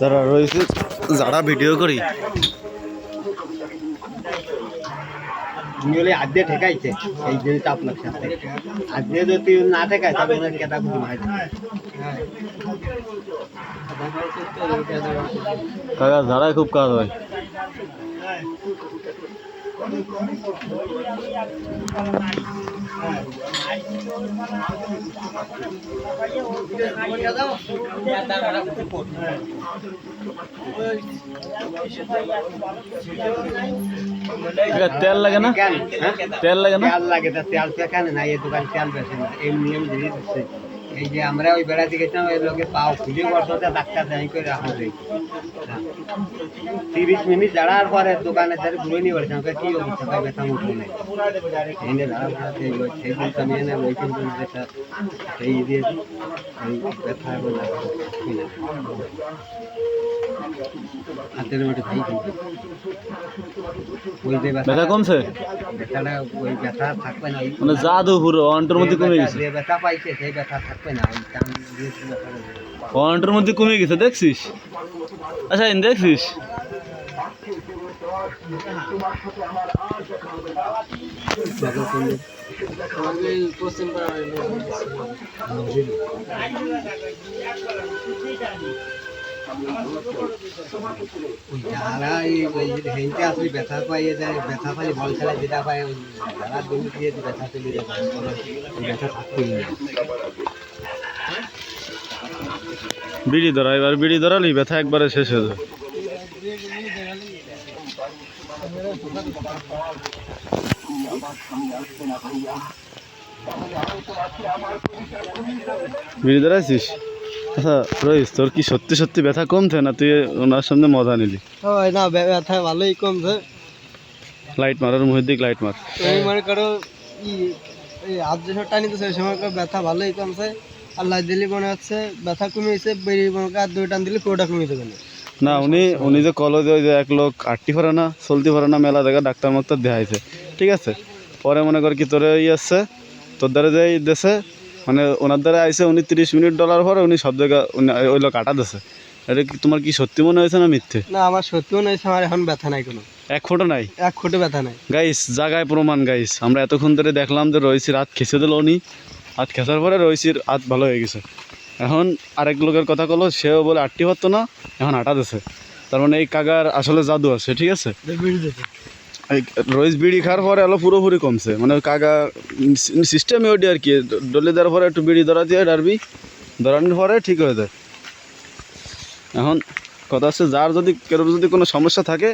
তারা রয়েছে যারা ভিডিও করি আজকে ঠেকাইছে এই যে চাপ লাগছে আজকে যদি না ঠেকায় তাহলে কেটা বুঝি মাই কাকা যারা খুব কাজ হয় তেল লাগে না তেল লাগে না তেল লাগে তেল কেন না এই দোকান তেল বেছে না এমনি এমনি দিয়ে দিচ্ছে এই যে আমরা ওই বেড়াতে গেছিলাম ওই লোকে পাও খুলে বসতে ডাক্তার যাই করে রাখা যায় 30 মিনিট দাঁড়ার পরে দোকানে ধরে ঘুরে নিয়ে বলছে আমাকে কি অবস্থা ভাই ব্যথা মুঠো নেই এনে দাঁড়া সেই বলতে নিয়ে না ওই কিন্তু সেই দিয়েছি এই ব্যথা বলে হাতের মধ্যে ভাই ওই যে ব্যথা কমছে ব্যথাটা ওই ব্যথা থাকবে না মানে জাদু পুরো অন্টের মধ্যে কমে গেছে যে ব্যথা পাইছে সেই ব্যথা থাকবে না ওই টান দিয়েছে অন্টের মধ্যে কমে গেছে দেখছিস আচ্ছা দেখছিস আসলে ব্যথা পাইয়ে যায় ব্যথা পাই বল খেলা যেটা পায় ওই যারা দৌড় দিয়ে ব্যথা চলে যায় ব্যথা থাকবেই না বিড়ি ধরা এবার বিড়ি ধরালি ব্যথা একবারে শেষ হয়ে যাবে বিড়ি ধরাইছিস আচ্ছা রইস তোর কি সত্যি সত্যি ব্যথা কমছে না তুই ওনার সামনে মজা নিলি না ব্যথা ভালোই কমছে লাইট মারার মুখের দিক লাইট মার তুমি মনে করো হাত যে টানি তো সেই সময় ব্যথা ভালোই কমছে আল্লাহ দিলি মনে হচ্ছে ব্যথা কমিয়েছে বেরিয়ে মনে আর 2 টান দিলে পুরোটা কমিয়ে দেবে না উনি যে কলেজে ওই যে এক লোক আটটি পারে না চলতে পারে না মেলা জায়গা ডাক্তার মাক্তার দেখাইছে ঠিক আছে পরে মনে কর কি তোরে আসছে তোর দ্বারা যে দেশে মানে ওনার দ্বারা আইসে উনি 30 মিনিট ডলার পরে উনি সব জায়গা ওই লোক কাটা দিছে এটা কি তোমার কি সত্যি মনে হয়েছে না মিথ্যে না আমার সত্যি মনে হয়েছে আমার এখন ব্যথা নাই কোনো এক ফোঁটা নাই এক ফোঁটা ব্যথা নাই গাইস জায়গায় প্রমাণ গাইস আমরা এতক্ষণ ধরে দেখলাম যে রইসির হাত খেঁচে দিল উনি হাত খেঁচার পরে রইসির হাত ভালো হয়ে গেছে এখন আরেক লোকের কথা কলো সেও বলে আটটি পারতো না এখন আটা দিছে তার মানে এই কাকার আসলে জাদু আছে ঠিক আছে রইস বিড়ি খাওয়ার পরে এলো পুরোপুরি কমছে মানে কাকা সিস্টেমে ওটি আর কি ডলে দেওয়ার পরে একটু বিড়ি ধরা দিয়ে ডারবি ধরানোর পরে ঠিক হয়ে যায় এখন কথা হচ্ছে যার যদি কেউ যদি কোনো সমস্যা থাকে